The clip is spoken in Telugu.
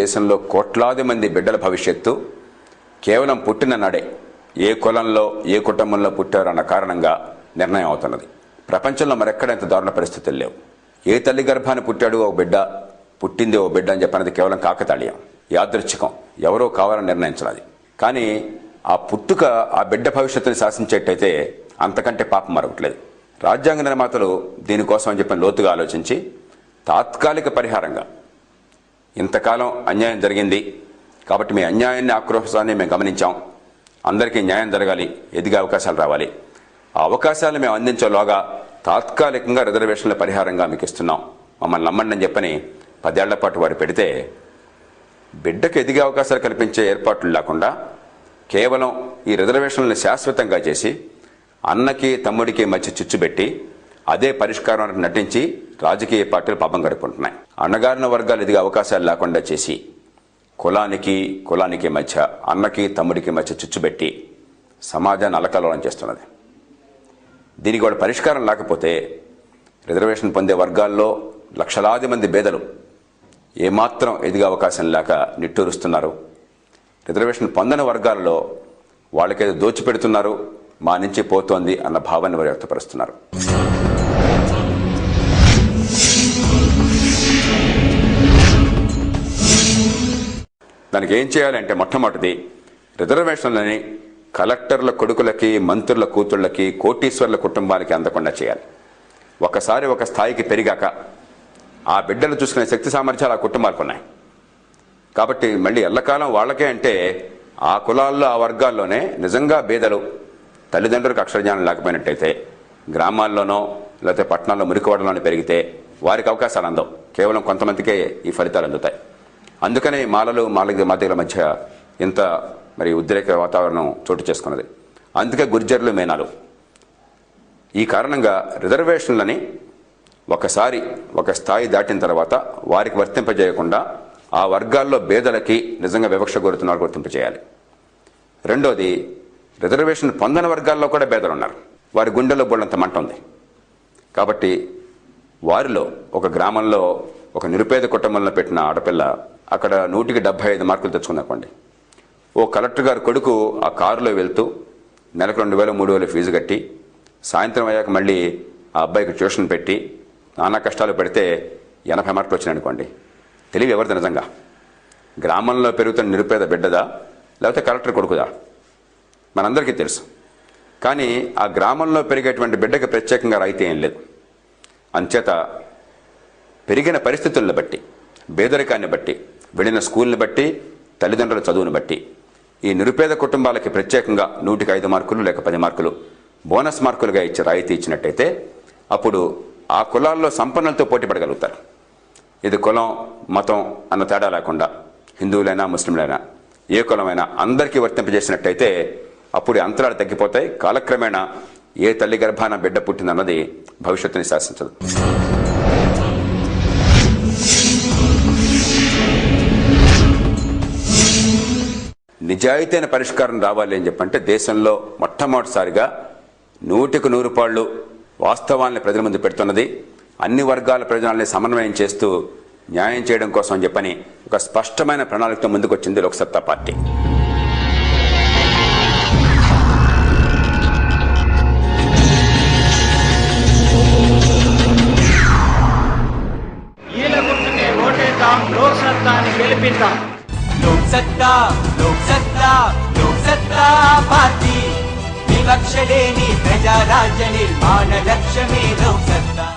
దేశంలో కోట్లాది మంది బిడ్డల భవిష్యత్తు కేవలం పుట్టిన నాడే ఏ కులంలో ఏ కుటుంబంలో పుట్టారన్న కారణంగా నిర్ణయం అవుతున్నది. ప్రపంచంలో మరెక్కడ ఇంత దారుణ పరిస్థితులు లేవు. ఏ తల్లి గర్భాన్ని పుట్టాడు ఓ బిడ్డ, పుట్టింది ఓ బిడ్డ అని చెప్పినది కేవలం కాకతాళీయం, యాదృచ్ఛికం, ఎవరో కావాలని నిర్ణయించాలి. కానీ ఆ పుట్టుక ఆ బిడ్డ భవిష్యత్తుని శాసించేటైతే అంతకంటే పాపం మరొకట్లేదు. రాజ్యాంగ నిర్మాతలు దీనికోసం అని చెప్పిన లోతుగా ఆలోచించి తాత్కాలిక పరిహారంగా ఇంతకాలం అన్యాయం జరిగింది కాబట్టి మీ అన్యాయాన్ని ఆక్రోశాన్ని మేము గమనించాం, అందరికీ న్యాయం జరగాలి, ఎదిగే అవకాశాలు రావాలి, ఆ అవకాశాలు మేము అందించేలోగా తాత్కాలికంగా రిజర్వేషన్ల పరిహారంగా మీకు ఇస్తున్నాం, మమ్మల్ని నమ్మండి అని చెప్పని 10 ఏళ్ల పాటు వారు పెడితే బిడ్డకు ఎదిగే అవకాశాలు కల్పించే ఏర్పాట్లు లేకుండా కేవలం ఈ రిజర్వేషన్లను శాశ్వతంగా చేసి అన్నకి తమ్ముడికి మధ్య చిచ్చుబెట్టి అదే పరిష్కారం నటించి రాజకీయ పార్టీలు పాపం గడుపుకుంటున్నాయి. అణగారిన వర్గాలు ఎదిగే అవకాశాలు లేకుండా చేసి కులానికి మధ్య, అన్నకి తమ్ముడికి మధ్య చిచ్చుబెట్టి సమాజాన్ని అలకలోలం చేస్తున్నది. దీనికి కూడా పరిష్కారం లేకపోతే రిజర్వేషన్ పొందే వర్గాల్లో లక్షలాది మంది పేదలు ఏమాత్రం ఎదిగే అవకాశం లేక నిట్టూరుస్తున్నారు. రిజర్వేషన్ పొందని వర్గాలలో వాళ్ళకేదో దోచిపెడుతున్నారు, మా నుంచి పోతోంది అన్న భావాన్ని వారు వ్యక్తపరుస్తున్నారు. దానికి ఏం చేయాలంటే మొట్టమొదటిది రిజర్వేషన్లని కలెక్టర్ల కొడుకులకి, మంత్రుల కూతుళ్లకి, కోటీశ్వర్ల కుటుంబాలకి అందకుండా చేయాలి. ఒకసారి ఒక స్థాయికి పెరిగాక ఆ బిడ్డలు చూసుకునే శక్తి సామర్థ్యాలు ఆ కుటుంబాలకు ఉన్నాయి కాబట్టి మళ్ళీ ఎల్లకాలం వాళ్ళకే అంటే ఆ కులాల్లో ఆ వర్గాల్లోనే నిజంగా బేదలు తల్లిదండ్రులకు అక్షరజ్ఞానం లేకపోయినట్టయితే గ్రామాల్లోనో లేకపోతే పట్టణాల్లో మురికివాడలోనే పెరిగితే వారికి అవకాశాలు అందవు, కేవలం కొంతమందికే ఈ ఫలితాలు అందుతాయి. అందుకనే మాలల మధ్య ఇంత ఉద్రేక వాతావరణం చోటు చేసుకున్నది. అందుకే గుర్జర్లు, మేనాలు ఈ కారణంగా రిజర్వేషన్లని ఒకసారి ఒక స్థాయి దాటిన తర్వాత వారికి వర్తింపజేయకుండా ఆ వర్గాల్లో పేదలకి నిజంగా వివక్ష కోరుతున్న వారికి వర్తింపజేయాలి. రెండోది, రిజర్వేషన్ పొందని వర్గాల్లో కూడా పేదలు ఉన్నారు, వారి గుండెల్లో బోళ్ళంత మంట ఉంది కాబట్టి వారిలో ఒక గ్రామంలో ఒక నిరుపేద కుటుంబంలో పెట్టిన ఆడపిల్ల అక్కడ 100కి 75 మార్కులు తెచ్చుకుందనుకోండి, ఓ కలెక్టర్ గారి కొడుకు ఆ కారులో వెళ్తూ నెలకు 2000, 3000 ఫీజు కట్టి సాయంత్రం అయ్యాక మళ్ళీ ఆ అబ్బాయికి ట్యూషన్ పెట్టి నానా కష్టాలు పెడితే 80 మార్కులు వచ్చినాయనుకోండి, తెలివి ఎవరిది నిజంగా? గ్రామంలో పెరుగుతున్న నిరుపేద బిడ్డదా లేకపోతే కలెక్టర్ కొడుకుదా? మనందరికీ తెలుసు. కానీ ఆ గ్రామంలో పెరిగేటువంటి బిడ్డకి ప్రత్యేకంగా రాయితీ ఏం లేదు. అంచేత పెరిగిన పరిస్థితులను బట్టి, పేదరికాన్ని బట్టి, వెళ్ళిన స్కూల్ని బట్టి, తల్లిదండ్రుల చదువును బట్టి ఈ నిరుపేద కుటుంబాలకి ప్రత్యేకంగా 100కి 5 మార్కులు లేక 10 మార్కులు బోనస్ మార్కులుగా ఇచ్చి రాయితీ ఇచ్చినట్టయితే అప్పుడు ఆ కులాల్లో సంపన్నులతో పోటీ పడగలుగుతారు. ఇది కులం మతం అన్న తేడా లేకుండా హిందువులైనా ముస్లింలైనా ఏ కులమైనా అందరికీ వర్తింపజేసినట్టయితే అప్పుడు అంతరాలు తగ్గిపోతాయి. కాలక్రమేణా ఏ తల్లి గర్భాన బిడ్డ పుట్టిందన్నది భవిష్యత్తుని శాసించదు. నిజాయితీ అయిన పరిష్కారం రావాలి అని చెప్పంటే దేశంలో మొట్టమొదటిసారిగా 100కి 100 పాళ్ళు వాస్తవాన్ని ప్రజల ముందు పెడుతున్నది, అన్ని వర్గాల ప్రజల్ని సమన్వయం చేస్తూ న్యాయం చేయడం కోసం అని చెప్పని ఒక స్పష్టమైన ప్రణాళికతో ముందుకొచ్చింది లోక్సత్తా పార్టీ. लोकसत्ता पार्टी विवक्ष लेनी प्रजा राज्य निर्माण लक्ष्य में लोकसत्ता।